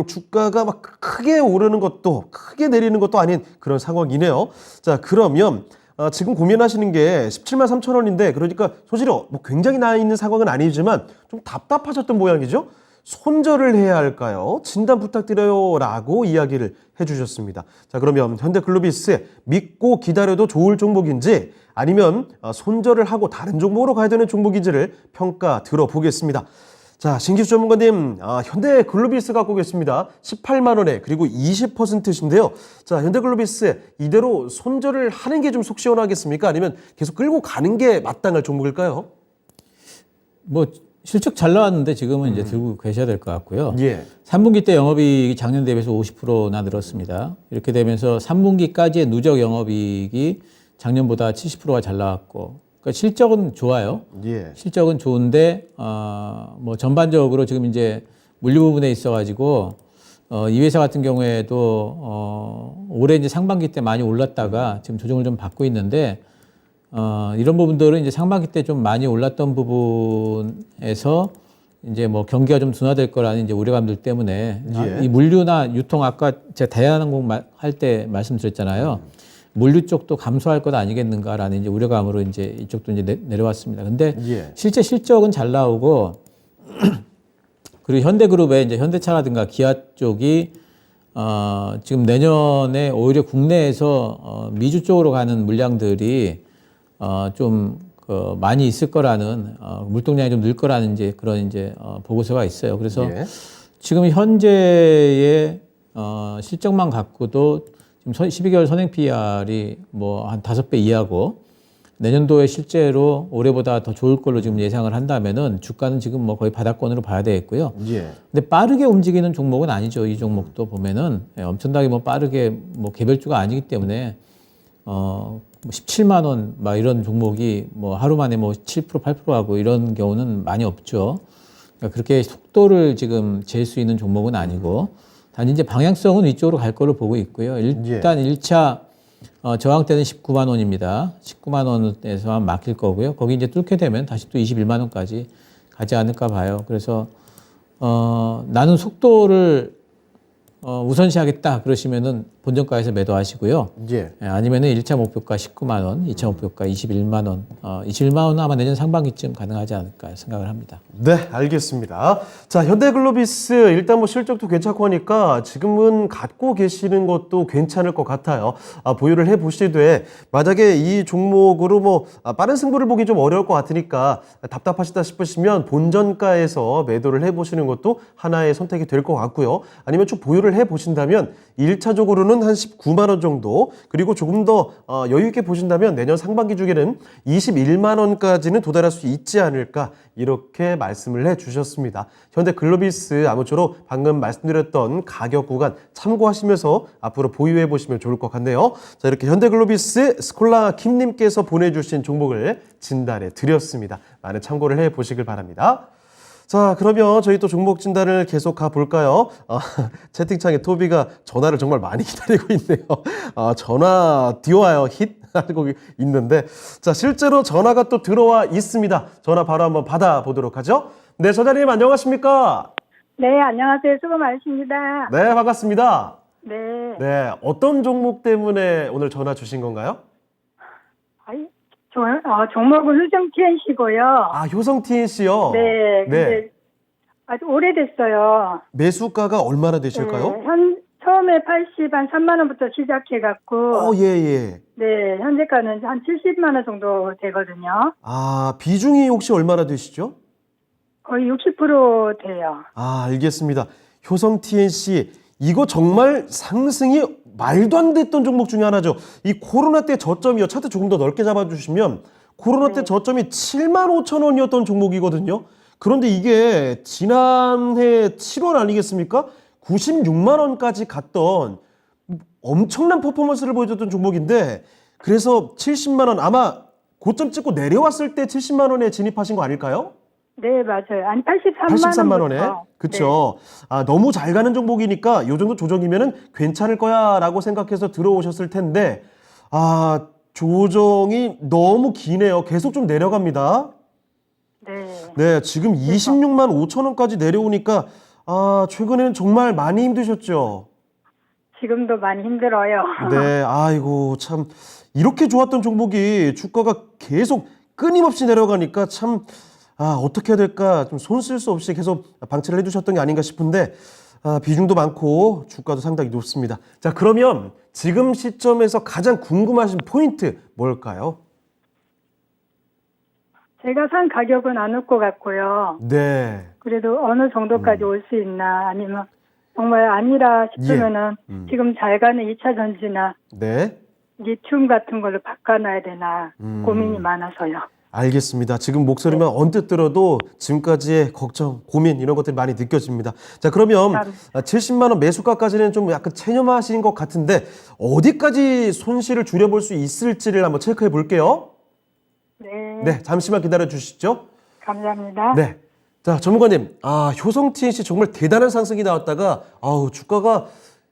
A: 주가가 막 크게 오르는 것도 크게 내리는 것도 아닌 그런 상황이네요. 자, 그러면 지금 고민하시는 게 17만 3천 원인데 그러니까 소질이 뭐 굉장히 나 있는 상황은 아니지만 좀 답답하셨던 모양이죠. 손절을 해야 할까요? 진단 부탁드려요 라고 이야기를 해주셨습니다. 자, 그러면 현대글로비스 믿고 기다려도 좋을 종목인지 아니면 손절을 하고 다른 종목으로 가야 되는 종목인지를 평가 들어보겠습니다. 자, 신기수 전문가님, 현대글로비스 갖고 계십니다. 18만 원에 그리고 20%신데요. 자, 현대글로비스 이대로 손절을 하는 게 좀 속 시원하겠습니까? 아니면 계속 끌고 가는 게 마땅할 종목일까요?
C: 뭐 실적 잘 나왔는데 지금은 이제 들고 계셔야 될 것 같고요.
A: 예.
C: 3분기 때 영업이익이 작년 대비해서 50%나 늘었습니다. 이렇게 되면서 3분기까지의 누적 영업이익이 작년보다 70%가 잘 나왔고, 그러니까 실적은 좋아요.
A: 예.
C: 실적은 좋은데 뭐 전반적으로 지금 이제 물류 부분에 있어가지고 이 회사 같은 경우에도 올해 이제 상반기 때 많이 올랐다가 지금 조정을 좀 받고 있는데. 이런 부분들은 이제 상반기 때 좀 많이 올랐던 부분에서 이제 뭐 경기가 좀 둔화될 거라는 이제 우려감들 때문에
A: 예.
C: 이 물류나 유통 아까 제가 대한항공 할 때 말씀드렸잖아요. 물류 쪽도 감소할 것 아니겠는가라는 이제 우려감으로 이제 이쪽도 이제 내려왔습니다. 근데
A: 예.
C: 실제 실적은 잘 나오고 그리고 현대그룹의 이제 현대차라든가 기아 쪽이 지금 내년에 오히려 국내에서 미주 쪽으로 가는 물량들이 좀 많이 있을 거라는 물동량이 좀 늘 거라는 이제 그런 이제 보고서가 있어요. 그래서
A: 예.
C: 지금 현재의 실적만 갖고도 지금 12개월 선행 PR이 뭐 한 5배 이하고 내년도에 실제로 올해보다 더 좋을 걸로 지금 예상을 한다면은 주가는 지금 뭐 거의 바닥권으로 봐야 되겠고요.
A: 예.
C: 근데 빠르게 움직이는 종목은 아니죠. 이 종목도 보면은 엄청나게 뭐 빠르게 뭐 개별주가 아니기 때문에 뭐 17만 원 막 이런 종목이 뭐 하루 만에 뭐 7% 8% 하고 이런 경우는 많이 없죠. 그러니까 그렇게 속도를 지금 잴 수 있는 종목은 아니고 단지 이제 방향성은 위쪽으로 갈 거로 보고 있고요. 일단 1차 저항대는 19만 원입니다. 19만 원에서만 막힐 거고요. 거기 이제 뚫게 되면 다시 또 21만 원까지 가지 않을까 봐요. 그래서 나는 속도를 우선시하겠다 그러시면은 본전가에서 매도하시고요.
A: 예.
C: 아니면은 1차 목표가 19만 원, 2차 목표가 21만 원. 21만 원은 아마 내년 상반기쯤 가능하지 않을까 생각을 합니다.
A: 네, 알겠습니다. 자, 현대글로비스 일단 뭐 실적도 괜찮고 하니까 지금은 갖고 계시는 것도 괜찮을 것 같아요. 보유를 해 보시되 만약에 이 종목으로 뭐 빠른 승부를 보기 좀 어려울 것 같으니까 답답하시다 싶으시면 본전가에서 매도를 해 보시는 것도 하나의 선택이 될 것 같고요. 아니면 좀 보유를 해 보신다면 1차적으로는 목표는 한 19만 원 정도, 그리고 조금 더 여유 있게 보신다면 내년 상반기 주기는 21만 원까지는 도달할 수 있지 않을까, 이렇게 말씀을 해주셨습니다. 현대글로비스 아무쪼록 방금 말씀드렸던 가격 구간 참고하시면서 앞으로 보유해 보시면 좋을 것 같네요. 자, 이렇게 현대글로비스 스콜라 킴님께서 보내주신 종목을 진단해 드렸습니다. 많은 참고를 해 보시길 바랍니다. 자, 그러면 저희 또 종목 진단을 계속 가볼까요? 채팅창에 토비가 전화를 정말 많이 기다리고 있네요. 전화 띄워요. 힛? 하고 있는데, 자, 실제로 전화가 또 들어와 있습니다. 전화 바로 한번 받아보도록 하죠. 네, 저자님 안녕하십니까?
G: 네, 안녕하세요. 수고 많으십니다.
A: 네, 반갑습니다.
G: 네.
A: 네, 어떤 종목 때문에 오늘 전화 주신 건가요?
G: 종목은 효성 TNC고요.
A: 효성 TNC요?
G: 네, 근데 아주 오래됐어요.
A: 매수가가 얼마나 되실까요?
G: 네, 처음에 80한 3만 원부터 시작해갖고,
A: 예.
G: 네, 현재가는 한 70만 원 정도 되거든요.
A: 비중이 혹시 얼마나 되시죠?
G: 거의 60% 돼요.
A: 알겠습니다. 효성 TNC, 이거 정말 상승이 말도 안 됐던 종목 중에 하나죠. 이 코로나 때 저점이요. 차트 조금 더 넓게 잡아주시면 코로나 때 저점이 7만 5천 원이었던 종목이거든요. 그런데 이게 지난해 7월 아니겠습니까? 96만 원까지 갔던 엄청난 퍼포먼스를 보여줬던 종목인데, 그래서 70만 원, 아마 고점 찍고 내려왔을 때 70만 원에 진입하신 거 아닐까요?
G: 네, 맞아요. 아니,
A: 83만 원에. 그쵸. 너무 잘 가는 종목이니까 요 정도 조정이면은 괜찮을 거야 라고 생각해서 들어오셨을 텐데, 조정이 너무 기네요. 계속 좀 내려갑니다. 네, 지금 26만 5천 원까지 내려오니까, 최근에는 정말 많이 힘드셨죠?
G: 지금도 많이 힘들어요.
A: 네, 아이고, 참, 이렇게 좋았던 종목이 주가가 계속 끊임없이 내려가니까 참, 어떻게 해야 될까, 좀 손 쓸 수 없이 계속 방치를 해주셨던 게 아닌가 싶은데, 비중도 많고 주가도 상당히 높습니다. 자, 그러면 지금 시점에서 가장 궁금하신 포인트 뭘까요?
G: 제가 산 가격은 안 올 것 같고요.
A: 네.
G: 그래도 어느 정도까지 올 수 있나, 아니면 정말 아니라 싶으면은 지금 잘 가는 2차 전지나
A: 네.
G: 리튬 같은 걸로 바꿔놔야 되나 고민이 많아서요.
A: 알겠습니다. 지금 목소리만 언뜻 들어도 지금까지의 걱정, 고민 이런 것들이 많이 느껴집니다. 자, 그러면 70만 원 매수가까지는 좀 약간 체념하신 것 같은데 어디까지 손실을 줄여볼 수 있을지를 한번 체크해 볼게요. 네, 잠시만 기다려 주시죠.
G: 감사합니다.
A: 네. 자, 전문가님, 효성 TNC 정말 대단한 상승이 나왔다가 주가가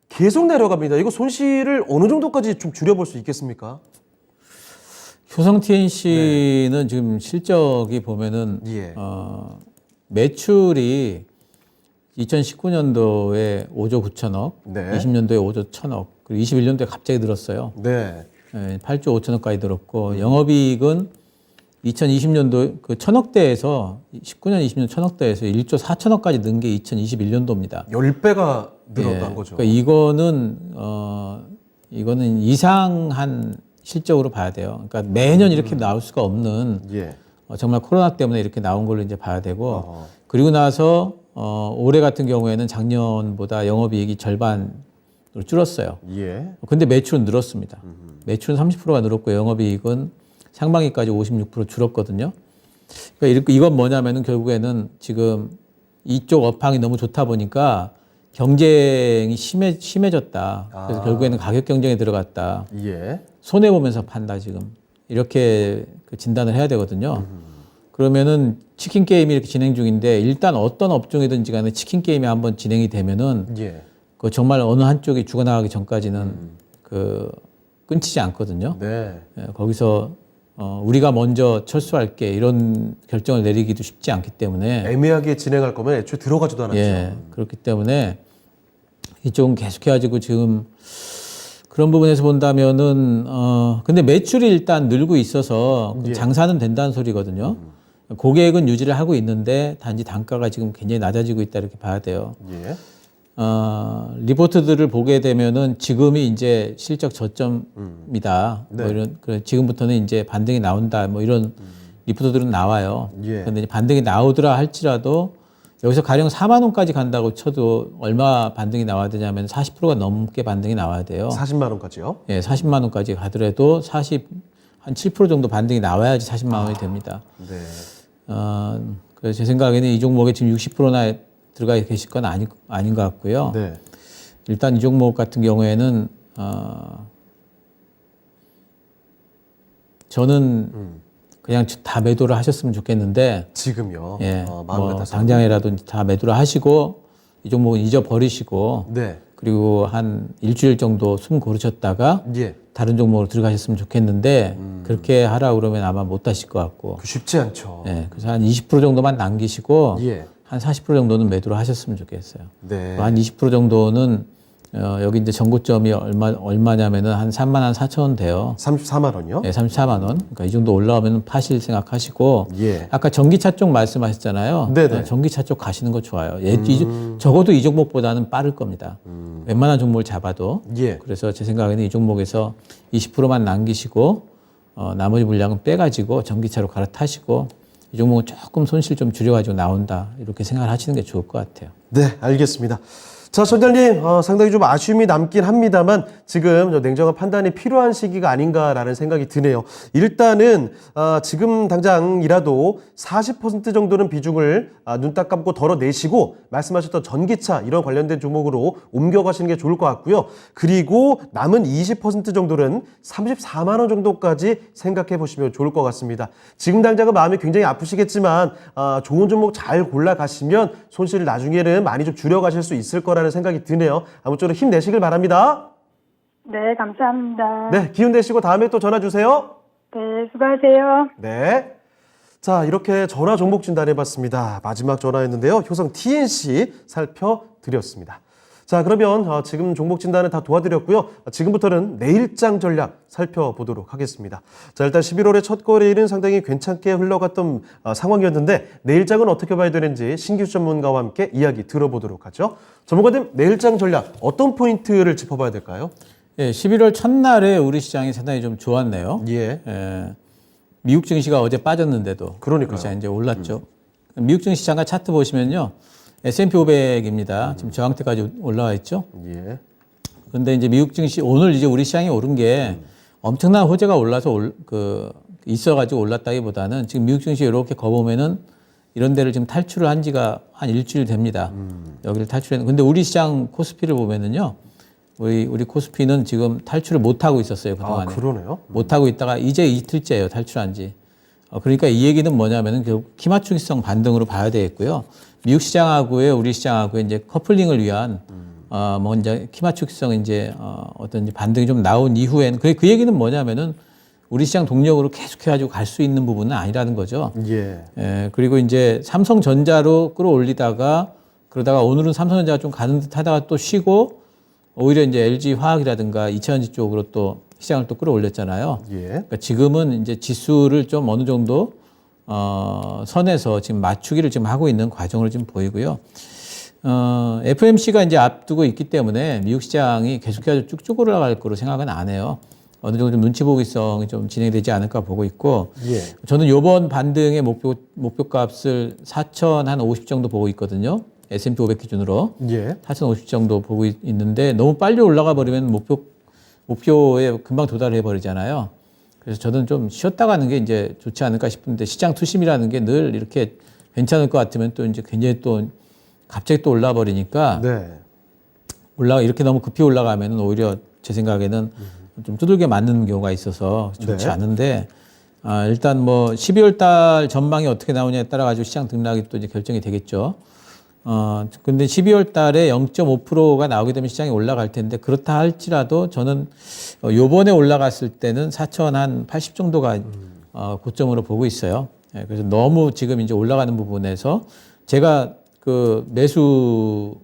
A: 계속 내려갑니다. 이거 손실을 어느 정도까지 좀 줄여볼 수 있겠습니까?
C: 효성 TNC는 지금 실적이 보면은 매출이 2019년도에 5조 9천억, 20년도에 5조 1천억, 그리고 21년도에 갑자기 늘었어요. 8조 5천억까지 늘었고, 영업이익은 2020년도 그 천억대에서 19년, 20년 천억대에서 1조 4천억까지 는 게 2021년도입니다.
A: 10배가 늘어난 거죠.
C: 그러니까 이거는 이상한 실적으로 봐야 돼요. 그러니까 매년 이렇게 나올 수가 없는 정말 코로나 때문에 이렇게 나온 걸로 이제 봐야 되고, 그리고 나서 올해 같은 경우에는 작년보다 영업이익이 절반으로 줄었어요. 근데 매출은 늘었습니다. 매출은 30%가 늘었고 영업이익은 상반기까지 56% 줄었거든요. 그러니까 이건 뭐냐면은 결국에는 지금 이쪽 업황이 너무 좋다 보니까 경쟁이 심해졌다. 그래서 결국에는 가격 경쟁에 들어갔다. 손해보면서 판다 지금. 이렇게 그 진단을 해야 되거든요. 그러면은 치킨 게임이 이렇게 진행 중인데 일단 어떤 업종이든지 간에 치킨 게임이 한번 진행이 되면은 그 정말 어느 한쪽이 죽어나가기 전까지는 그 끊기지 않거든요. 거기서 우리가 먼저 철수할게 이런 결정을 내리기도 쉽지 않기 때문에
A: 애매하게 진행할 거면 애초에 들어가지도 않았죠.
C: 그렇기 때문에 이쪽은 계속해가지고 지금 그런 부분에서 본다면은 근데 매출이 일단 늘고 있어서 장사는 된다는 소리거든요. 고객은 유지를 하고 있는데 단지 단가가 지금 굉장히 낮아지고 있다 이렇게 봐야 돼요. 리포트들을 보게 되면은 지금이 이제 실적 저점이다. 뭐 이런 지금부터는 이제 반등이 나온다. 뭐 이런 리포트들은 나와요. 그런데 반등이 나오더라 할지라도 여기서 가령 4만 원까지 간다고 쳐도 얼마 반등이 나와야 되냐면 40%가 넘게 반등이 나와야 돼요.
A: 40만 원까지요?
C: 예, 40만 원까지 가더라도 한 7% 정도 반등이 나와야지 40만 원이 됩니다.
A: 네.
C: 그래서 제 생각에는 이 종목에 지금 60%나 들어가 계실 건 아닌 것 같고요.
A: 네.
C: 일단 이 종목 같은 경우에는 저는 그냥 다 매도를 하셨으면 좋겠는데,
A: 지금요.
C: 예,
A: 마음
C: 뭐
A: 같아서.
C: 당장이라도 다 매도를 하시고 이 종목은 잊어버리시고,
A: 네.
C: 그리고 한 일주일 정도 숨 고르셨다가
A: 예.
C: 다른 종목으로 들어가셨으면 좋겠는데 그렇게 하라 그러면 아마 못 하실 것 같고,
A: 쉽지 않죠.
C: 예, 그래서 한 20% 정도만 남기시고
A: 예.
C: 한 40% 정도는 매도를 하셨으면 좋겠어요.
A: 네.
C: 한 20% 정도는 여기 이제 전고점이 얼마냐면은 한 34,000원 돼요.
A: 34만 원이요?
C: 네, 34만 원. 그러니까 이 정도 올라오면 파실 생각하시고,
A: 예.
C: 아까 전기차 쪽 말씀하셨잖아요.
A: 네네.
C: 전기차 쪽 가시는 거 좋아요. 적어도 이 종목보다는 빠를 겁니다. 웬만한 종목을 잡아도.
A: 예.
C: 그래서 제 생각에는 이 종목에서 20%만 남기시고 나머지 물량은 빼가지고 전기차로 갈아타시고 이 종목은 조금 손실 좀 줄여가지고 나온다, 이렇게 생각을 하시는 게 좋을 것 같아요.
A: 네, 알겠습니다. 자, 선장님, 상당히 좀 아쉬움이 남긴 합니다만 지금 냉정한 판단이 필요한 시기가 아닌가라는 생각이 드네요. 일단은 지금 당장이라도 40% 정도는 비중을 눈 딱 감고 덜어내시고 말씀하셨던 전기차 이런 관련된 종목으로 옮겨가시는 게 좋을 것 같고요. 그리고 남은 20% 정도는 34만 원 정도까지 생각해 보시면 좋을 것 같습니다. 지금 당장은 마음이 굉장히 아프시겠지만 좋은 종목 잘 골라가시면 손실을 나중에는 많이 좀 줄여가실 수 있을 거라는 생각이 드네요. 아무쪼록 힘내시길 바랍니다.
G: 네, 감사합니다.
A: 네, 기운 내시고 다음에 또 전화 주세요.
G: 네, 수고하세요.
A: 네. 자, 이렇게 전화 종목 진단해봤습니다. 마지막 전화였는데요. 효성 TNC 살펴드렸습니다. 자, 그러면 지금 종목 진단은 다 도와드렸고요. 지금부터는 내일장 전략 살펴보도록 하겠습니다. 자, 일단 11월의 첫 거래일은 상당히 괜찮게 흘러갔던 상황이었는데 내일장은 어떻게 봐야 되는지 신규 전문가와 함께 이야기 들어보도록 하죠. 전문가님, 내일장 전략 어떤 포인트를 짚어봐야 될까요?
C: 예, 11월 첫날에 우리 시장이 상당히 좀 좋았네요.
A: 예.
C: 예, 미국 증시가 어제 빠졌는데도
A: 그러니까요.
C: 우리 시장 이제 올랐죠. 미국 증시 잠깐 차트 보시면요, S&P 500입니다. 지금 저항대까지 올라와 있죠.
A: 예.
C: 그런데 이제 미국 증시 오늘 이제 우리 시장이 오른 게 엄청난 호재가 올라서 있어가지고 올랐다기보다는 지금 미국 증시 이렇게 거보면은 이런 데를 지금 탈출을 한 지가 한 일주일 됩니다. 여기를 탈출했는데, 근데 우리 시장 코스피를 보면은요, 우리 코스피는 지금 탈출을 못 하고 있었어요, 그동안에.
A: 그러네요.
C: 못 하고 있다가 이제 이틀째예요, 탈출한 지. 그러니까 이 얘기는 뭐냐면은 결국 키맞추기성 반등으로 봐야 되겠고요. 미국 시장하고의 우리 시장하고의 이제 커플링을 위한 이제 키맞추기성 어떤 이제 반등이 좀 나온 이후엔 그 얘기는 뭐냐면은 우리 시장 동력으로 계속해가지고 갈 수 있는 부분은 아니라는 거죠.
A: 예.
C: 예, 그리고 이제 삼성전자로 끌어올리다가 그러다가 오늘은 삼성전자가 좀 가는 듯 하다가 또 쉬고 오히려 이제 LG 화학이라든가 이차전지 쪽으로 또 시장을 또 끌어올렸잖아요.
A: 예.
C: 그러니까 지금은 이제 지수를 좀 어느 정도 선에서 지금 맞추기를 지금 하고 있는 과정으로 지금 보이고요. FMC가 이제 앞두고 있기 때문에 미국 시장이 계속해서 쭉쭉 올라갈 거로 생각은 안 해요. 어느 정도 좀 눈치 보기성이 좀 진행되지 않을까 보고 있고,
A: 예.
C: 저는 요번 반등의 목표 값을 4,050 정도 보고 있거든요. S&P 500 기준으로.
A: 예.
C: 4,050 정도 보고 있는데 너무 빨리 올라가 버리면 목표에 금방 도달해 버리잖아요. 그래서 저는 좀 쉬었다 가는 게 이제 좋지 않을까 싶은데, 시장 투심이라는 게 늘 이렇게 괜찮을 것 같으면 또 이제 굉장히 또 갑자기 또 올라 버리니까
A: 네.
C: 이렇게 너무 급히 올라가면은 오히려 제 생각에는 좀 두들겨 맞는 경우가 있어서 좋지
A: 네.
C: 않은데, 일단 뭐 12월 달 전망이 어떻게 나오냐에 따라 가지고 시장 등락이 또 이제 결정이 되겠죠. 근데 12월 달에 0.5%가 나오게 되면 시장이 올라갈 텐데, 그렇다 할지라도 저는 요번에 올라갔을 때는 4,080 정도가 고점으로 보고 있어요. 예, 그래서 너무 지금 이제 올라가는 부분에서 제가 그 매수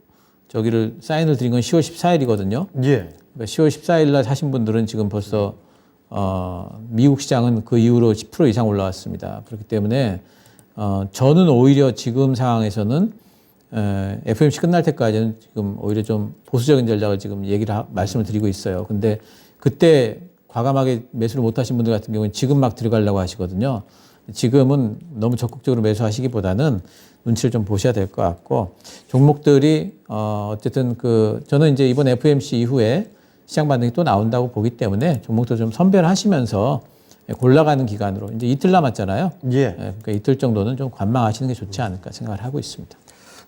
C: 사인을 드린 건 10월 14일이거든요.
A: 예.
C: 그러니까 10월 14일 날 사신 분들은 지금 벌써 미국 시장은 그 이후로 10% 이상 올라왔습니다. 그렇기 때문에 저는 오히려 지금 상황에서는 FOMC 끝날 때까지는 지금 오히려 좀 보수적인 전략을 지금 말씀을 드리고 있어요. 근데 그때 과감하게 매수를 못 하신 분들 같은 경우는 지금 막 들어가려고 하시거든요. 지금은 너무 적극적으로 매수하시기보다는 눈치를 좀 보셔야 될 것 같고 종목들이 어쨌든 저는 이제 이번 FOMC 이후에 시장 반등이 또 나온다고 보기 때문에 종목들 좀 선별하시면서 골라가는 기간으로 이제 이틀 남았잖아요.
A: 예.
C: 그러니까 이틀 정도는 좀 관망하시는 게 좋지 않을까 생각을 하고 있습니다.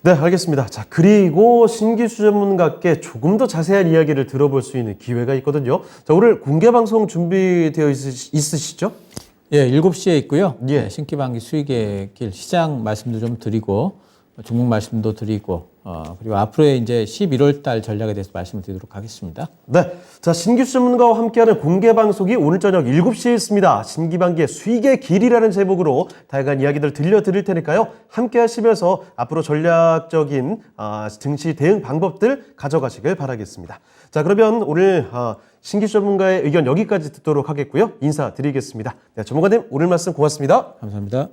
A: 네, 알겠습니다. 자, 그리고 신기수 전문가께 조금 더 자세한 이야기를 들어볼 수 있는 기회가 있거든요. 자, 오늘 공개 방송 준비되어 있으시죠?
C: 예, 7시에 있고요.
A: 예.
C: 네, 신기반기 수익의 길 시장 말씀도 좀 드리고 종목 말씀도 드리고 그리고 앞으로의 이제 11월 달 전략에 대해서 말씀을 드리도록 하겠습니다.
A: 네. 자, 신기수 전문가와 함께하는 공개 방송이 오늘 저녁 7시에 있습니다. 신기반기의 수익의 길이라는 제목으로 다양한 이야기들 들려드릴 테니까요. 함께 하시면서 앞으로 전략적인 증시 대응 방법들 가져가시길 바라겠습니다. 자, 그러면 오늘 신기수 전문가의 의견 여기까지 듣도록 하겠고요. 인사드리겠습니다. 네, 전문가님 오늘 말씀 고맙습니다.
C: 감사합니다.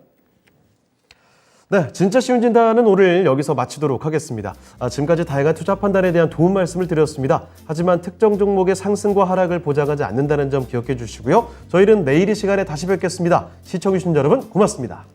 A: 네, 진짜 쉬운 진단은 오늘 여기서 마치도록 하겠습니다. 지금까지 다양한 투자 판단에 대한 도움 말씀을 드렸습니다. 하지만 특정 종목의 상승과 하락을 보장하지 않는다는 점 기억해 주시고요. 저희는 내일 이 시간에 다시 뵙겠습니다. 시청해주신 여러분 고맙습니다.